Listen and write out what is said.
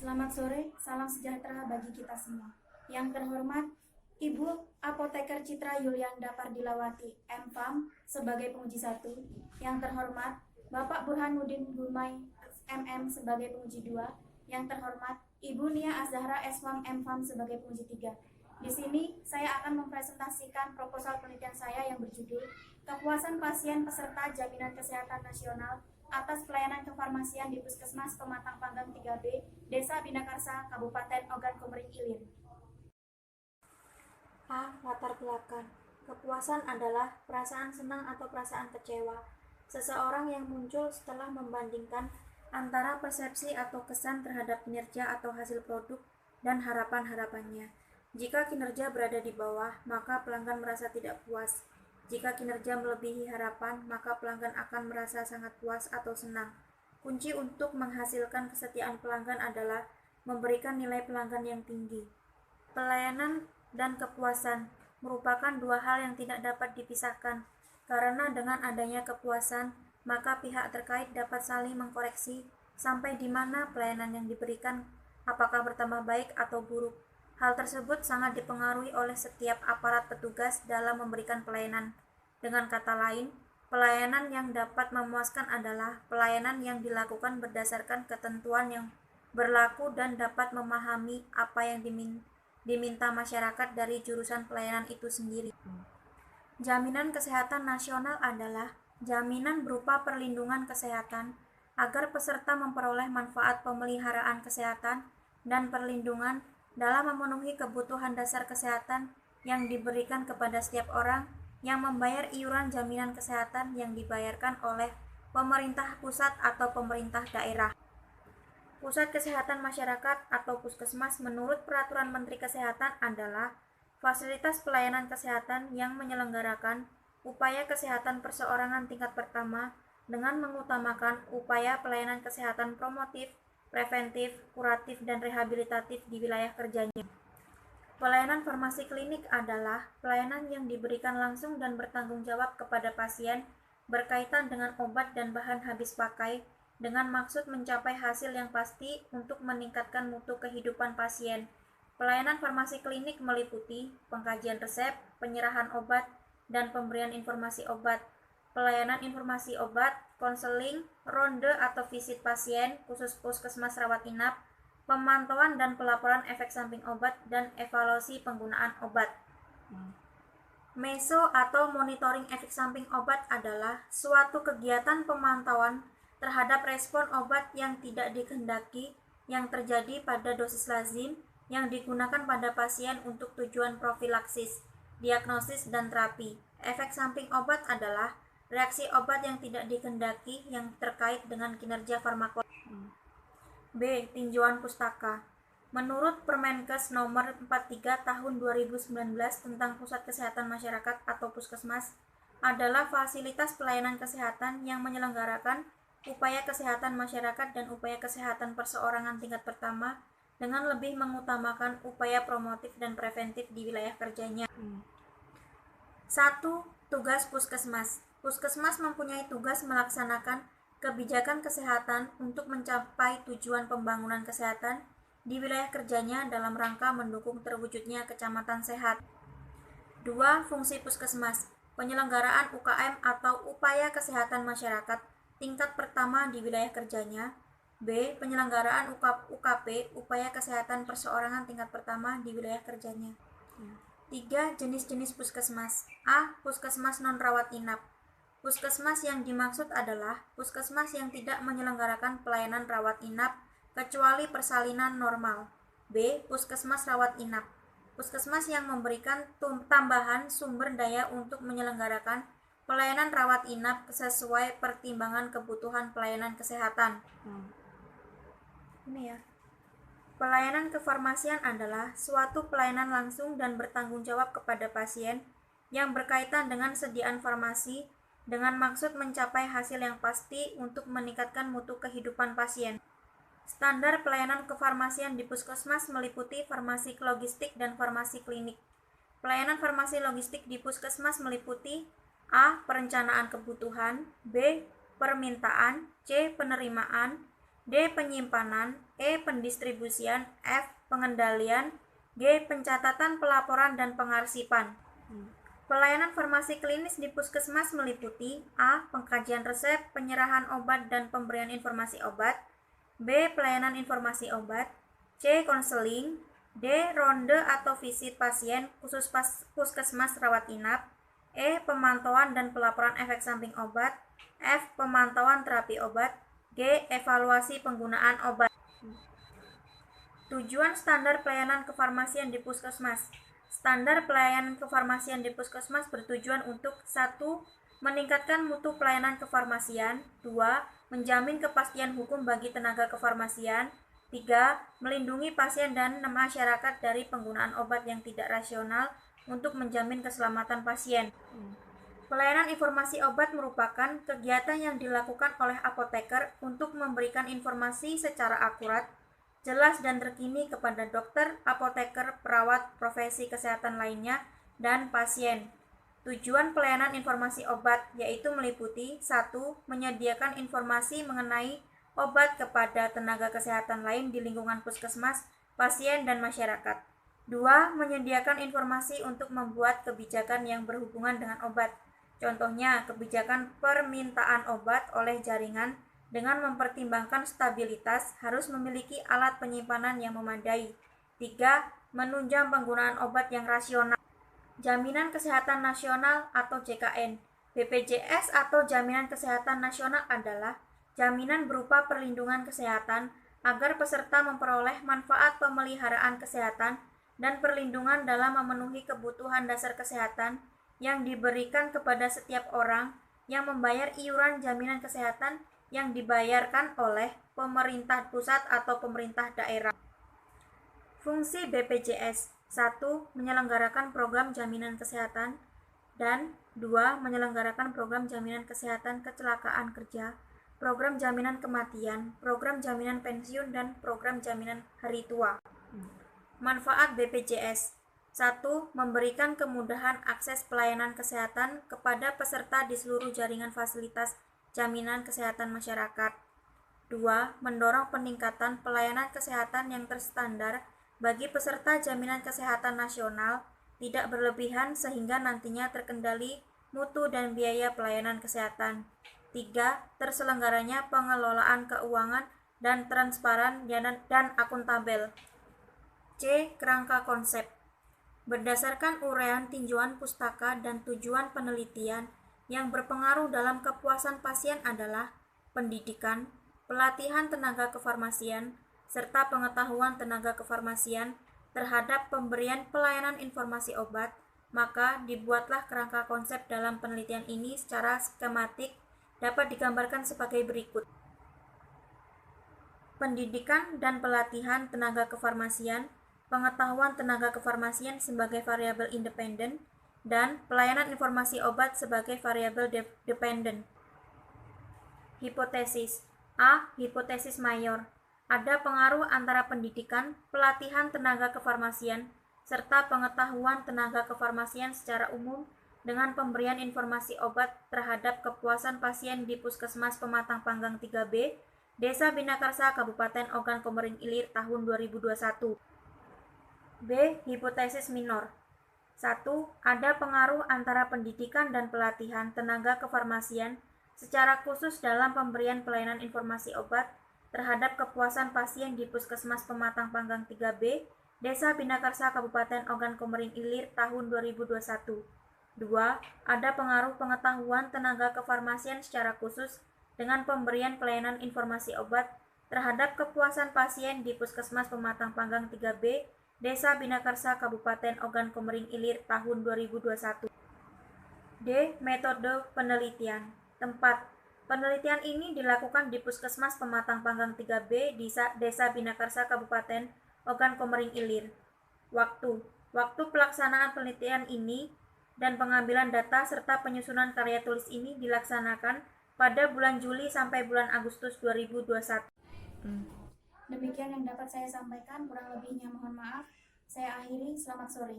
Selamat sore, salam sejahtera bagi kita semua. Yang terhormat, Ibu Apoteker Citra Yulianda Pardilawati, M.Fam, sebagai penguji 1. Yang terhormat, Bapak Burhanuddin Gumai, MM, sebagai penguji 2. Yang terhormat, Ibu Nia Azahra, S.Fam, M.Fam, sebagai penguji 3. Di sini, saya akan mempresentasikan proposal penelitian saya yang berjudul Kepuasan Pasien Peserta Jaminan Kesehatan Nasional atas pelayanan kefarmasian di Puskesmas Pematang Panggang 3B, Desa Binakarsa, Kabupaten Ogan Komering Ilir. A. Latar belakang. Kepuasan adalah perasaan senang atau perasaan kecewa seseorang yang muncul setelah membandingkan antara persepsi atau kesan terhadap kinerja atau hasil produk dan harapan-harapannya. Jika kinerja berada di bawah, maka pelanggan merasa tidak puas. Jika kinerja melebihi harapan, maka pelanggan akan merasa sangat puas atau senang. Kunci untuk menghasilkan kesetiaan pelanggan adalah memberikan nilai pelanggan yang tinggi. Pelayanan dan kepuasan merupakan dua hal yang tidak dapat dipisahkan, karena dengan adanya kepuasan, maka pihak terkait dapat saling mengkoreksi sampai di mana pelayanan yang diberikan apakah bertambah baik atau buruk. Hal tersebut sangat dipengaruhi oleh setiap aparat petugas dalam memberikan pelayanan. Dengan kata lain, pelayanan yang dapat memuaskan adalah pelayanan yang dilakukan berdasarkan ketentuan yang berlaku dan dapat memahami apa yang diminta masyarakat dari jurusan pelayanan itu sendiri. Jaminan kesehatan nasional adalah jaminan berupa perlindungan kesehatan agar peserta memperoleh manfaat pemeliharaan kesehatan dan perlindungan dalam memenuhi kebutuhan dasar kesehatan yang diberikan kepada setiap orang yang membayar iuran jaminan kesehatan yang dibayarkan oleh pemerintah pusat atau pemerintah daerah. Pusat Kesehatan Masyarakat atau Puskesmas menurut Peraturan Menteri Kesehatan adalah fasilitas pelayanan kesehatan yang menyelenggarakan upaya kesehatan perseorangan tingkat pertama dengan mengutamakan upaya pelayanan kesehatan promotif, preventif, kuratif, dan rehabilitatif di wilayah kerjanya. Pelayanan farmasi klinik adalah pelayanan yang diberikan langsung dan bertanggung jawab kepada pasien berkaitan dengan obat dan bahan habis pakai dengan maksud mencapai hasil yang pasti untuk meningkatkan mutu kehidupan pasien. Pelayanan farmasi klinik meliputi pengkajian resep, penyerahan obat, dan pemberian informasi obat, pelayanan informasi obat, konseling, ronde atau visit pasien, khusus puskesmas rawat inap, pemantauan dan pelaporan efek samping obat, dan evaluasi penggunaan obat. Meso atau monitoring efek samping obat adalah suatu kegiatan pemantauan terhadap respon obat yang tidak dikehendaki yang terjadi pada dosis lazim yang digunakan pada pasien untuk tujuan profilaksis, diagnosis, dan terapi. Efek samping obat adalah reaksi obat yang tidak dikehendaki yang terkait dengan kinerja farmakologi. B. Tinjauan pustaka. Menurut Permenkes nomor 43 tahun 2019 tentang Pusat Kesehatan Masyarakat atau Puskesmas adalah fasilitas pelayanan kesehatan yang menyelenggarakan upaya kesehatan masyarakat dan upaya kesehatan perseorangan tingkat pertama dengan lebih mengutamakan upaya promotif dan preventif di wilayah kerjanya. 1. Tugas Puskesmas. Puskesmas mempunyai tugas melaksanakan kebijakan kesehatan untuk mencapai tujuan pembangunan kesehatan di wilayah kerjanya dalam rangka mendukung terwujudnya kecamatan sehat. 2. Fungsi Puskesmas. Penyelenggaraan UKM atau upaya kesehatan masyarakat tingkat pertama di wilayah kerjanya. B. Penyelenggaraan UKP, upaya kesehatan perseorangan tingkat pertama di wilayah kerjanya. 3. Jenis-jenis puskesmas. A. Puskesmas non-rawat inap. Puskesmas yang dimaksud adalah puskesmas yang tidak menyelenggarakan pelayanan rawat inap kecuali persalinan normal. B. Puskesmas rawat inap. Puskesmas yang memberikan tambahan sumber daya untuk menyelenggarakan pelayanan rawat inap sesuai pertimbangan kebutuhan pelayanan kesehatan. Ini ya. Pelayanan kefarmasian adalah suatu pelayanan langsung dan bertanggung jawab kepada pasien yang berkaitan dengan sediaan farmasi dengan maksud mencapai hasil yang pasti untuk meningkatkan mutu kehidupan pasien. Standar pelayanan kefarmasian di puskesmas meliputi farmasi logistik dan farmasi klinik. Pelayanan farmasi logistik di puskesmas meliputi A. Perencanaan kebutuhan, B. Permintaan, C. Penerimaan, D. Penyimpanan, E. Pendistribusian, F. Pengendalian, G. Pencatatan, pelaporan, dan pengarsipan. Pelayanan farmasi klinis di puskesmas meliputi A. Pengkajian resep, penyerahan obat dan pemberian informasi obat, B. Pelayanan informasi obat, C. Konseling, D. Ronde atau visit pasien khusus puskesmas rawat inap, E. Pemantauan dan pelaporan efek samping obat, F. Pemantauan terapi obat, G. Evaluasi penggunaan obat. Tujuan standar pelayanan kefarmasian di puskesmas. Standar pelayanan kefarmasian di puskesmas bertujuan untuk 1. Meningkatkan mutu pelayanan kefarmasian, 2. Menjamin kepastian hukum bagi tenaga kefarmasian, 3. Melindungi pasien dan masyarakat dari penggunaan obat yang tidak rasional untuk menjamin keselamatan pasien. Pelayanan informasi obat merupakan kegiatan yang dilakukan oleh apoteker untuk memberikan informasi secara akurat, jelas dan terkini kepada dokter, apoteker, perawat, profesi kesehatan lainnya, dan pasien. Tujuan pelayanan informasi obat yaitu meliputi 1. Menyediakan informasi mengenai obat kepada tenaga kesehatan lain di lingkungan puskesmas, pasien, dan masyarakat. 2. Menyediakan informasi untuk membuat kebijakan yang berhubungan dengan obat. Contohnya, kebijakan permintaan obat oleh jaringan dengan mempertimbangkan stabilitas harus memiliki alat penyimpanan yang memadai. 3. Menunjang penggunaan obat yang rasional. Jaminan Kesehatan Nasional atau JKN. BPJS atau Jaminan Kesehatan Nasional adalah jaminan berupa perlindungan kesehatan agar peserta memperoleh manfaat pemeliharaan kesehatan dan perlindungan dalam memenuhi kebutuhan dasar kesehatan yang diberikan kepada setiap orang yang membayar iuran jaminan kesehatan yang dibayarkan oleh pemerintah pusat atau pemerintah daerah. Fungsi BPJS: 1. Menyelenggarakan program jaminan kesehatan, dan 2. Menyelenggarakan program jaminan kesehatan kecelakaan kerja, program jaminan kematian, program jaminan pensiun, dan program jaminan hari tua. Manfaat BPJS: 1. Memberikan kemudahan akses pelayanan kesehatan kepada peserta di seluruh jaringan fasilitas jaminan kesehatan masyarakat. 2. Mendorong peningkatan pelayanan kesehatan yang terstandar bagi peserta jaminan kesehatan nasional, tidak berlebihan sehingga nantinya terkendali mutu dan biaya pelayanan kesehatan. 3. Terselenggaranya pengelolaan keuangan dan transparan dan akuntabel. C. Kerangka konsep. Berdasarkan uraian tinjauan pustaka dan tujuan penelitian yang berpengaruh dalam kepuasan pasien adalah pendidikan, pelatihan tenaga kefarmasian, serta pengetahuan tenaga kefarmasian terhadap pemberian pelayanan informasi obat, maka dibuatlah kerangka konsep dalam penelitian ini secara skematik dapat digambarkan sebagai berikut. Pendidikan dan pelatihan tenaga kefarmasian, pengetahuan tenaga kefarmasian sebagai variabel independen, dan pelayanan informasi obat sebagai variabel dependen. Hipotesis A. Hipotesis mayor. Ada pengaruh antara pendidikan, pelatihan tenaga kefarmasian, serta pengetahuan tenaga kefarmasian secara umum dengan pemberian informasi obat terhadap kepuasan pasien di Puskesmas Pematang Panggang 3B, Desa Binakarsa, Kabupaten Ogan Komering Ilir tahun 2021. B. Hipotesis minor. 1. Ada pengaruh antara pendidikan dan pelatihan tenaga kefarmasian secara khusus dalam pemberian pelayanan informasi obat terhadap kepuasan pasien di Puskesmas Pematang Panggang 3B, Desa Binakarsa, Kabupaten Ogan Komering Ilir tahun 2021. 2. Ada pengaruh pengetahuan tenaga kefarmasian secara khusus dengan pemberian pelayanan informasi obat terhadap kepuasan pasien di Puskesmas Pematang Panggang 3B, Desa Binakarsa, Kabupaten Ogan Komering Ilir tahun 2021. D. Metode penelitian. Tempat penelitian ini dilakukan di Puskesmas Pematang Panggang 3B, Desa Binakarsa, Kabupaten Ogan Komering Ilir. Waktu pelaksanaan penelitian ini dan pengambilan data serta penyusunan karya tulis ini dilaksanakan pada bulan Juli sampai bulan Agustus 2021. Demikian yang dapat saya sampaikan, kurang lebihnya mohon maaf. Saya akhiri, selamat sore.